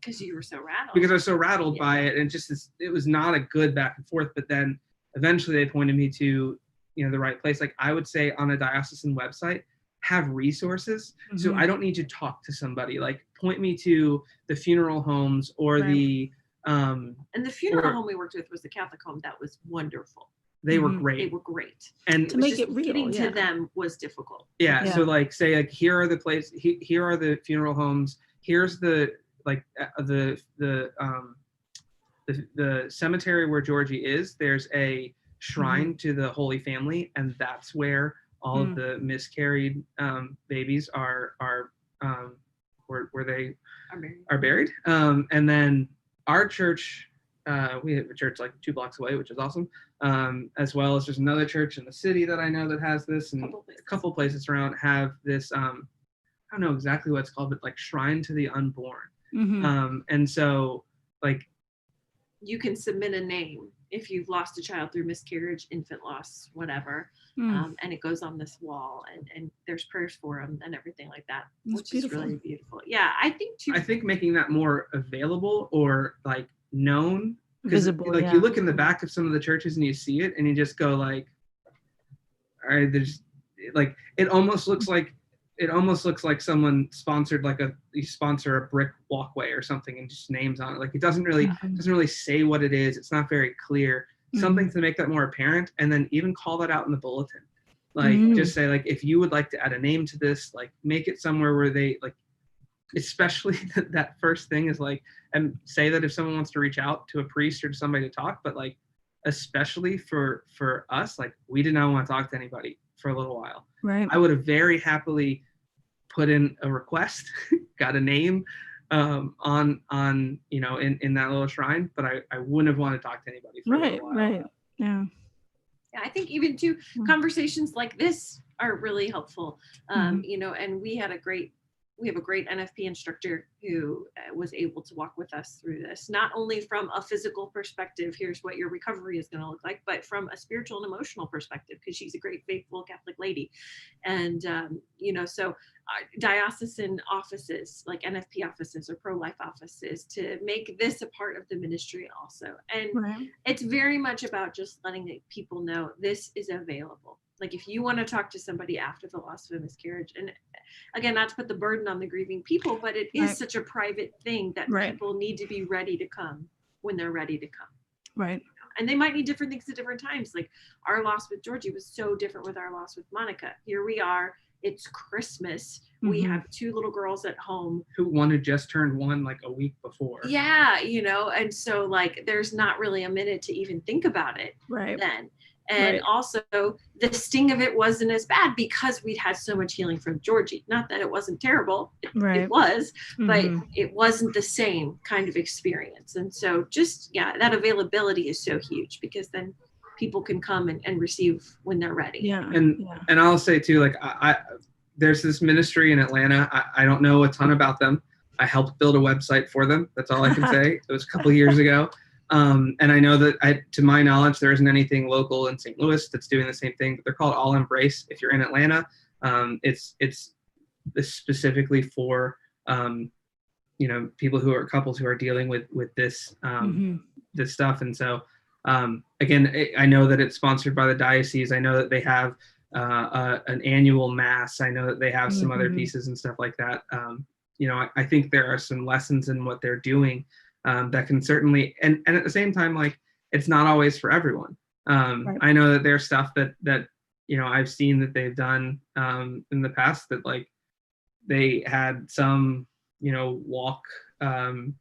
Because you were so rattled. Because I was so rattled by it, and it was not a good back and forth. But then eventually they pointed me to, the right place. Like I would say on a diocesan website, have resources. So I don't need to talk to somebody. Like point me to the funeral homes or the and the funeral home we worked with was the Catholic home. That was wonderful. They were great. They were great. And to make it real, getting to them was difficult. Yeah. So like say like here are the funeral homes. Here's the cemetery where Georgie is. There's a shrine to the Holy Family, and that's where all of the miscarried babies are where they are buried. And then our church, we have a church like 2 blocks away, which is awesome. As well as there's another church in the city that I know that has this, and a couple places around have this. I don't know exactly what it's called, but like Shrine to the Unborn. And so like you can submit a name if you've lost a child through miscarriage, infant loss, whatever, and it goes on this wall, and there's prayers for them and everything like that, which is really beautiful. Yeah, I think making that more available or like known, visible. Like you look in the back of some of the churches and you see it, and you just go like, all right, there's like it almost looks like someone sponsored you sponsor a brick walkway or something and just names on it. Like it doesn't really say what it is. It's not very clear. Something to make that more apparent, and then even call that out in the bulletin. Like just say like, if you would like to add a name to this, like make it somewhere where they like, especially that first thing is like, and say that if someone wants to reach out to a priest or to somebody to talk, but like, especially for us, like we did not want to talk to anybody for a little while. Right. I would have very happily put in a request, got a name on in that little shrine, but I wouldn't have wanted to talk to anybody for a little while. Right. Yeah. I think even too conversations like this are really helpful. And we have a great NFP instructor who was able to walk with us through this, not only from a physical perspective, here's what your recovery is going to look like, but from a spiritual and emotional perspective, because she's a great faithful Catholic lady. And, so diocesan offices like NFP offices or pro-life offices to make this a part of the ministry also. And it's very much about just letting people know this is available. Like if you want to talk to somebody after the loss of a miscarriage, and again, not to put the burden on the grieving people, but it is such a private thing that people need to be ready to come when they're ready to come. Right. And they might need different things at different times. Like our loss with Georgie was so different with our loss with Monica. Here we are. It's Christmas. We have 2 little girls at home. One had just turned 1 like a week before. Yeah, and so like there's not really a minute to even think about it then. And also the sting of it wasn't as bad because we'd had so much healing from Georgie. Not that it wasn't terrible. It was, but it wasn't the same kind of experience. And so that availability is so huge because then people can come and receive when they're ready. Yeah. And I'll say too, like I there's this ministry in Atlanta. I don't know a ton about them. I helped build a website for them. That's all I can say. It was a couple of years ago. And I know that to my knowledge, there isn't anything local in St. Louis that's doing the same thing, but they're called All Embrace. If you're in Atlanta, it's specifically for, couples who are dealing with this, this stuff. And so, again, I know that it's sponsored by the diocese. I know that they have an annual mass. I know that they have some other pieces and stuff like that. I think there are some lessons in what they're doing that can certainly, and at the same time, like it's not always for everyone. I know that there's stuff that I've seen that they've done in the past that like they had some walk kind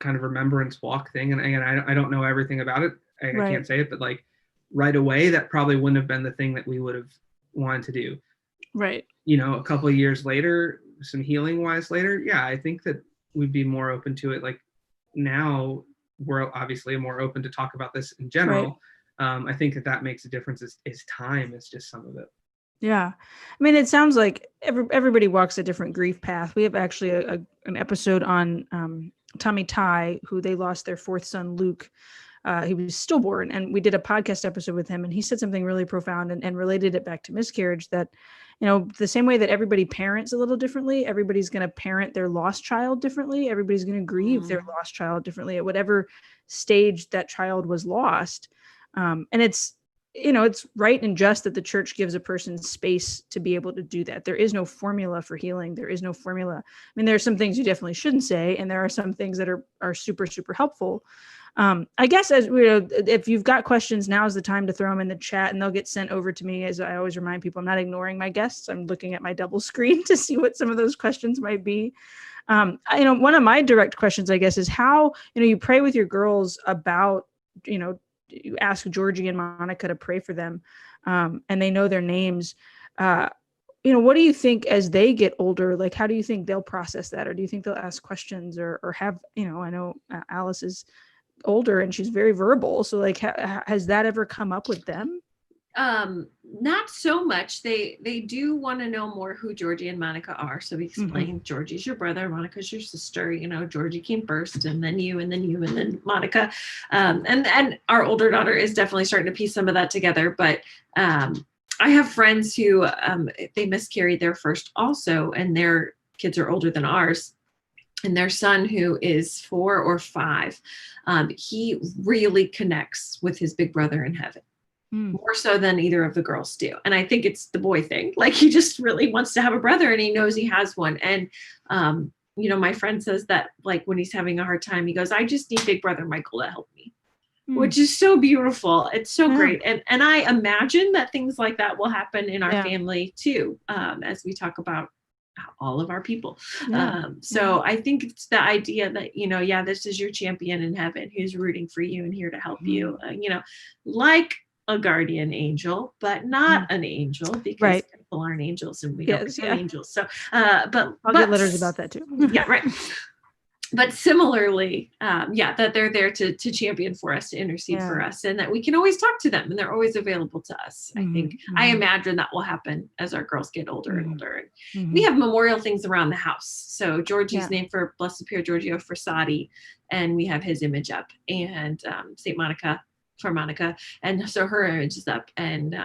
of remembrance walk thing, and again I don't know everything about it. I can't say it, but like right away that probably wouldn't have been the thing that we would have wanted to do. Right. A couple of years later, some healing wise later, yeah, I think that we'd be more open to it. Like now we're obviously more open to talk about this in general. Right. I think that makes a difference is time is just some of it. Yeah. I mean, it sounds like everybody walks a different grief path. We have actually an episode on Tommy Ty, who they lost their fourth son, Luke. He was stillborn, and we did a podcast episode with him, and he said something really profound and related it back to miscarriage, that, the same way that everybody parents a little differently, everybody's going to parent their lost child differently. Everybody's going to grieve their lost child differently at whatever stage that child was lost. And it's right and just that the church gives a person space to be able to do that. There is no formula for healing. There is no formula. I mean, there are some things you definitely shouldn't say, and there are some things that are super, super helpful. I guess if you've got questions, now is the time to throw them in the chat, and they'll get sent over to me. As I always remind people, I'm not ignoring my guests. I'm looking at my double screen to see what some of those questions might be. One of my direct questions, I guess, is how, you pray with your girls about, you ask Georgie and Monica to pray for them, and they know their names. What do you think as they get older? Like, how do you think they'll process that? Or do you think they'll ask questions or have, I know Alice is older and she's very verbal. So like, has that ever come up with them? Not so much. They do want to know more who Georgie and Monica are. So we explain Georgie's your brother, Monica's your sister. Georgie came first, and then you, and then you, and then Monica. And our older daughter is definitely starting to piece some of that together. But I have friends who they miscarried their first also, and their kids are older than ours. And their son, who is 4 or 5, he really connects with his big brother in heaven. More so than either of the girls do. And I think it's the boy thing. Like, he just really wants to have a brother, and he knows he has one. And, my friend says that, like, when he's having a hard time, he goes, I just need big brother Michael to help me, which is so beautiful. It's so great. And I imagine that things like that will happen in our family too, as we talk about all of our people. So I think it's the idea that, this is your champion in heaven who's rooting for you and here to help you, like a guardian angel, but not an angel, because people aren't angels and we don't become angels. So, but I'll get letters about that too. Yeah, right. But similarly, that they're there to champion for us, to intercede for us, and that we can always talk to them, and they're always available to us. I think, I imagine that will happen as our girls get older and older. And we have memorial things around the house. So Georgie's named for Blessed Pier Giorgio Frassati, and we have his image up, and St. Monica for Monica. And so her image is up, and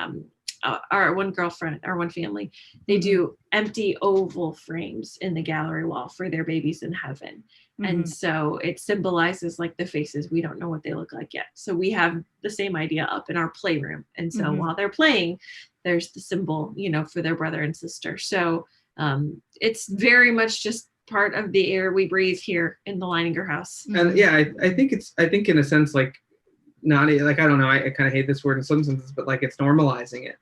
our one girlfriend, our one family, they do empty oval frames in the gallery wall for their babies in heaven. And so it symbolizes like the faces. We don't know what they look like yet. So we have the same idea up in our playroom. And so while they're playing, there's the symbol, for their brother and sister. So it's very much just part of the air we breathe here in the Leininger house. And I think in a sense, like, not like, I don't know, I kind of hate this word in some senses, but like, it's normalizing it.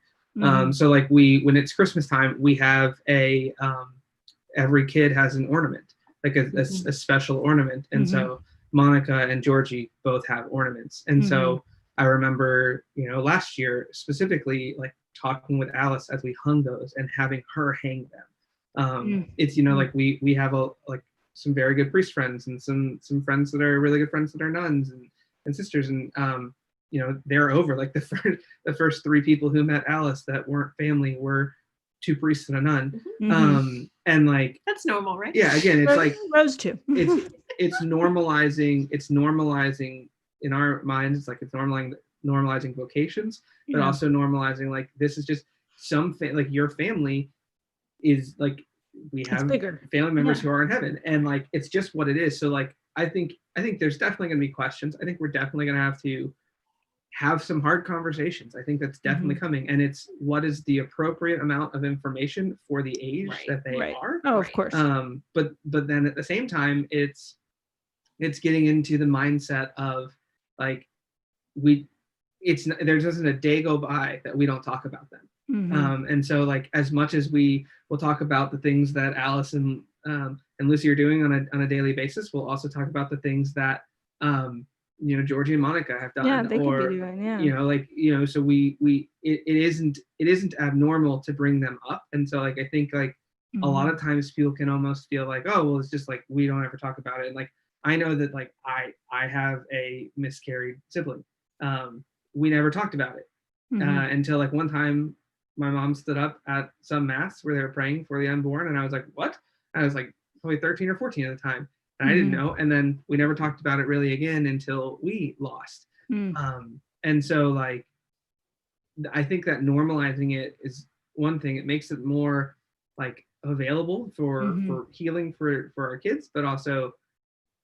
So like when it's Christmas time, we have every kid has an ornament, like a special ornament. And so Monica and Georgie both have ornaments. And so I remember, last year specifically, like talking with Alice as we hung those and having her hang them. It's, like we have some very good priest friends and some friends that are really good friends that are nuns and sisters. And, they're over, like the first 3 people who met Alice that weren't family were 2 priests and a nun. And like, that's normal, right? Yeah. Again, it's like Rose too. it's normalizing in our minds. It's like, it's normalizing vocations, but also normalizing, like, this is just like your family is like, we have family members who are in heaven, and like, it's just what it is. So like, I think there's definitely going to be questions. I think we're definitely going to have to have some hard conversations. I think that's definitely coming. And it's what is the appropriate amount of information for the age that they are. Oh, of course. But then at the same time, it's getting into the mindset of like, there doesn't a day go by that we don't talk about them. And so like, as much as we will talk about the things that Alice and Lucy are doing on a daily basis, we'll also talk about the things that Georgie and Monica have done. Yeah, they or, could be doing, yeah. So it isn't abnormal to bring them up. And so like, I think like a lot of times people can almost feel like, oh, well, it's just like, we don't ever talk about it. And like, I know that like, I have a miscarried sibling. We never talked about it until like one time my mom stood up at some mass where they were praying for the unborn. And I was like, what? I was like probably 13 or 14 at the time. And I didn't know. And then we never talked about it really again until we lost. And so like, I think that normalizing it is one thing. It makes it more like available for healing for our kids, but also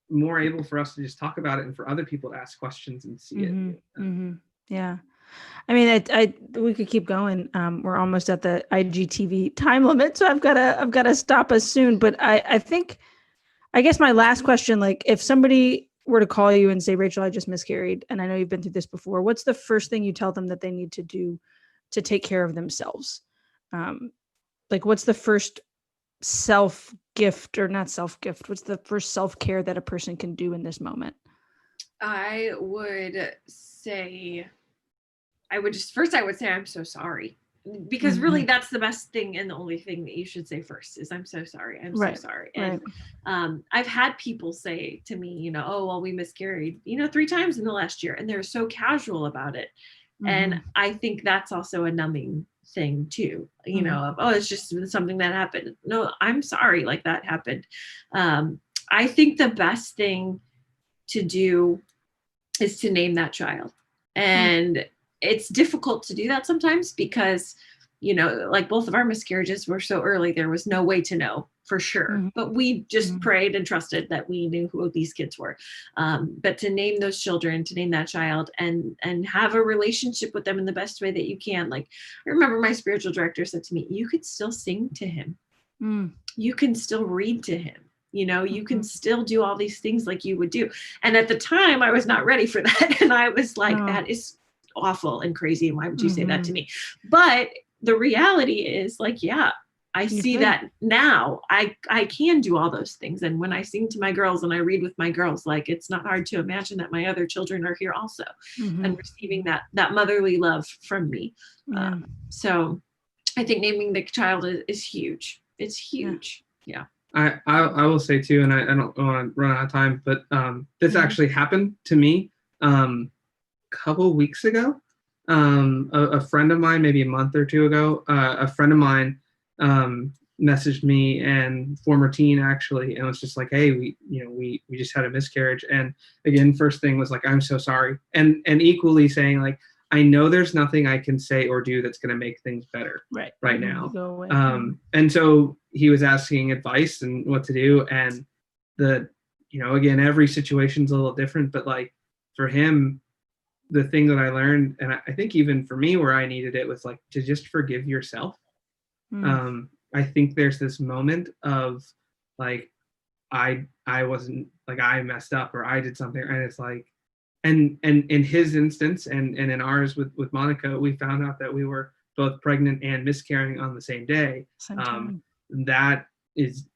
more able for us to just talk about it and for other people to ask questions and see it. Yeah. I mean, we could keep going. We're almost at the IGTV time limit, so I've got to stop us soon. But I guess my last question, like if somebody were to call you and say, Rachel, I just miscarried, and I know you've been through this before, what's the first thing you tell them that they need to do to take care of themselves? Like what's the first self-gift, or not self-gift, what's the first self-care that a person can do in this moment? I would say I'm so sorry, because really that's the best thing and the only thing that you should say first is I'm so sorry. I'm so sorry. And I've had people say to me, oh, well, we miscarried, 3 times in the last year, and they're so casual about it. And I think that's also a numbing thing too, of, oh, it's just something that happened. No, I'm sorry, like that happened. I think the best thing to do is to name that child. And it's difficult to do that sometimes because, like both of our miscarriages were so early, there was no way to know for sure, but we just prayed and trusted that we knew who these kids were. But to name those children, to name that child and have a relationship with them in the best way that you can. Like, I remember my spiritual director said to me, you could still sing to him. You can still read to him. You can still do all these things like you would do. And at the time I was not ready for that. And I was like, that is awful and crazy. And why would you say that to me? But the reality is like, yeah, I see that now I can do all those things. And when I sing to my girls and I read with my girls, like, it's not hard to imagine that my other children are here also and receiving that motherly love from me. So I think naming the child is huge. It's huge. Yeah. I will say too, and I don't want to run out of time, but this actually happened to me couple weeks ago. A friend of mine, maybe a month or two ago, a friend of mine messaged me, and former teen actually, and was just like, hey, we just had a miscarriage. And again, first thing was like, I'm so sorry. And equally saying like, I know there's nothing I can say or do that's going to make things better right now. And so he was asking advice and what to do. And again, every situation's a little different, but like for him, the thing that I learned, and I think even for me where I needed it, was like to just forgive yourself. I think there's this moment of like, I wasn't like, I messed up or I did something. And it's like, and in his instance and in ours with Monica, we found out that we were both pregnant and miscarrying on the same day. That is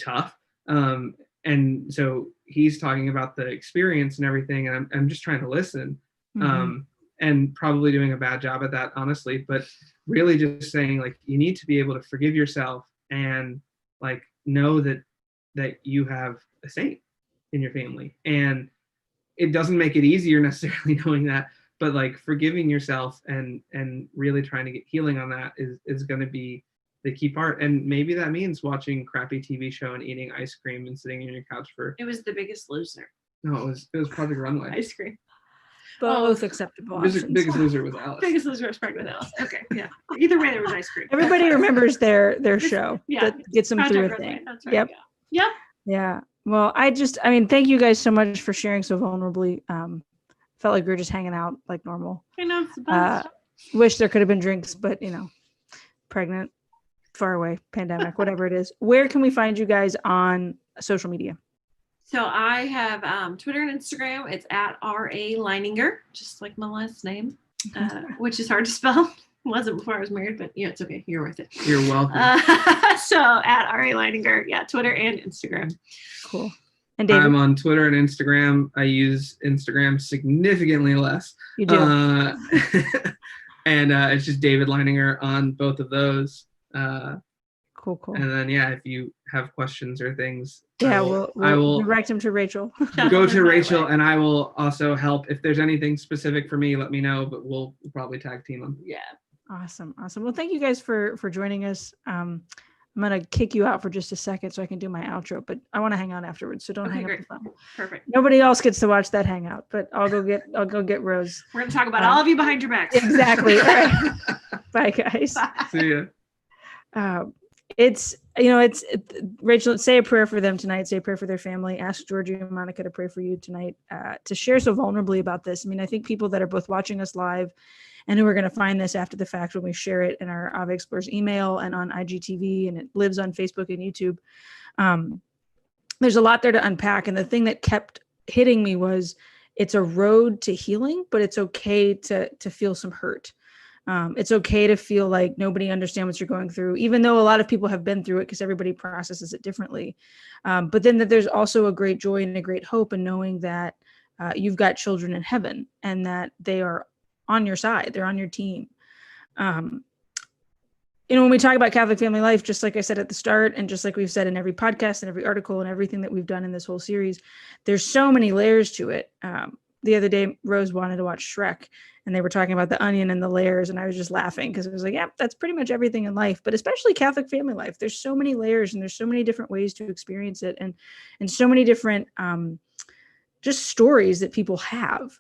tough. And so he's talking about the experience and everything, and I'm just trying to listen. And probably doing a bad job at that, honestly, but really just saying like, you need to be able to forgive yourself and like know that you have a saint in your family. And it doesn't make it easier necessarily knowing that, but like forgiving yourself and really trying to get healing on that is going to be the key part. And maybe that means watching crappy TV show and eating ice cream and sitting on your couch It was The Biggest Loser. No, it was Project Runway. Ice cream. Both acceptable options. Biggest Loser was Alice. Biggest Loser was pregnant with Alice. Okay, yeah. Either way, there was ice cream. Everybody remembers their show. Yeah, that gets them through a thing. That's right. Yep. Yeah. Well, thank you guys so much for sharing so vulnerably. Felt like we were just hanging out like normal. I know, it's the best. Wish there could have been drinks, but pregnant, far away, pandemic, whatever it is. Where can we find you guys on social media? So I have Twitter and Instagram. It's at R.A. Leininger, just like my last name, which is hard to spell. It wasn't before I was married, but it's okay. You're worth it. You're welcome. So at R.A. Leininger, Twitter and Instagram. Cool. And David? I'm on Twitter and Instagram. I use Instagram significantly less. You do. And it's just David Leininger on both of those. Cool. And then, if you have questions or things, Yeah, I will direct them to Rachel. go to Rachel, and I will also help. If there's anything specific for me, let me know, but we'll probably tag team them. Yeah. Awesome. Well, thank you guys for joining us. I'm going to kick you out for just a second so I can do my outro, but I want to hang out afterwards. So don't hang up the phone. Perfect. Nobody else gets to watch that hangout, but I'll go get Rose. We're going to talk about all of you behind your backs. Exactly. All right. Bye, guys. Bye. See ya. It's Rachel, say a prayer for them tonight. Say a prayer for their family. Ask Georgie and Monica to pray for you tonight, to share so vulnerably about this. I mean, I think people that are both watching us live and who are going to find this after the fact when we share it in our Ave Explorers email and on IGTV, and it lives on Facebook and YouTube. There's a lot there to unpack. And the thing that kept hitting me was it's a road to healing, but it's okay to feel some hurt. It's okay to feel like nobody understands what you're going through, even though a lot of people have been through it because everybody processes it differently. But then that there's also a great joy and a great hope in knowing that you've got children in heaven and that they are on your side. They're on your team. When we talk about Catholic family life, just like I said at the start, and just like we've said in every podcast and every article and everything that we've done in this whole series, there's so many layers to it. The other day, Rose wanted to watch Shrek, and they were talking about the onion and the layers, and I was just laughing because I was like, yeah, that's pretty much everything in life, but especially Catholic family life. There's so many layers, and there's so many different ways to experience it, and so many different just stories that people have.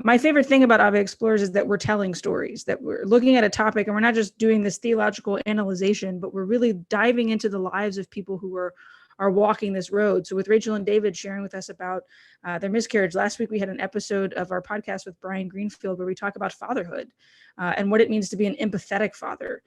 My favorite thing about Ave Explorers is that we're telling stories, that we're looking at a topic, and we're not just doing this theological analyzation, but we're really diving into the lives of people who are walking this road. So with Rachel and David sharing with us about their miscarriage, last week we had an episode of our podcast with Brian Greenfield where we talk about fatherhood and what it means to be an empathetic father.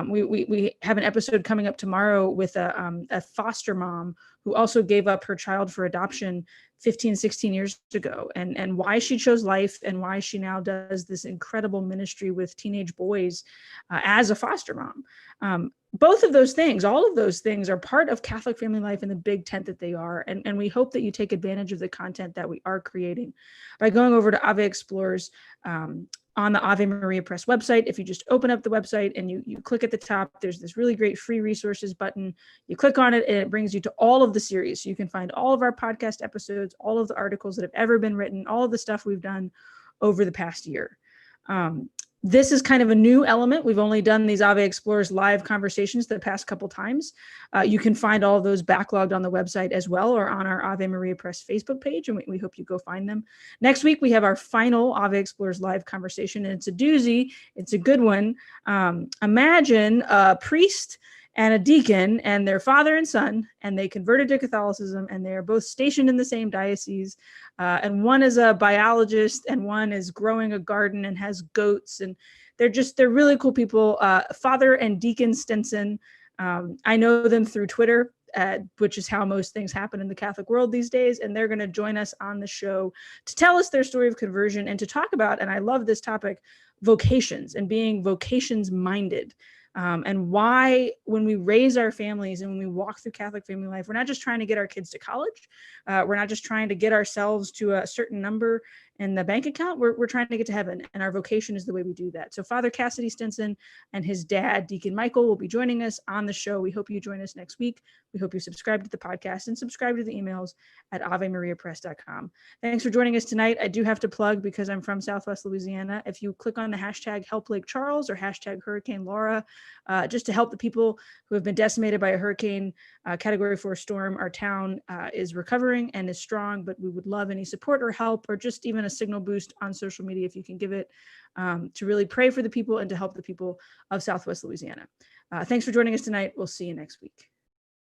We have an episode coming up tomorrow with a foster mom who also gave up her child for adoption 15, 16 years ago, and why she chose life and why she now does this incredible ministry with teenage boys as a foster mom. Both of those things, all of those things are part of Catholic family life in the big tent that they are. And we hope that you take advantage of the content that we are creating by going over to Ave Explorers on the Ave Maria Press website. If you just open up the website and you click at the top, there's this really great free resources button. You click on it and it brings you to all of the series. So you can find all of our podcast episodes, all of the articles that have ever been written, all of the stuff we've done over the past year. This is kind of a new element. We've only done these Ave Explorers live conversations the past couple times. You can find all of those backlogged on the website as well, or on our Ave Maria Press Facebook page, and we hope you go find them. Next week, we have our final Ave Explorers live conversation, and it's a doozy. It's a good one. Imagine a priest and a deacon and their father and son, and they converted to Catholicism, and they are both stationed in the same diocese. And one is a biologist and one is growing a garden and has goats. And they're really cool people. Father and Deacon Stinson. I know them through Twitter, which is how most things happen in the Catholic world these days. And they're going to join us on the show to tell us their story of conversion and to talk about, and I love this topic, vocations and being vocations minded. And why, when we raise our families and when we walk through Catholic family life, we're not just trying to get our kids to college. We're not just trying to get ourselves to a certain number in the bank account. We're trying to get to heaven, and our vocation is the way we do that. So Father Cassidy Stinson and his dad, Deacon Michael, will be joining us on the show. We hope you join us next week. We hope you subscribe to the podcast and subscribe to the emails at AveMariaPress.com. Thanks for joining us tonight. I do have to plug, because I'm from Southwest Louisiana, if you click on the hashtag Help Lake Charles or hashtag Hurricane Laura, just to help the people who have been decimated by a hurricane category 4 storm. Our town is recovering and is strong, but we would love any support or help, or just even a signal boost on social media if you can give it, to really pray for the people and to help the people of Southwest Louisiana. Thanks for joining us tonight. We'll see you next week.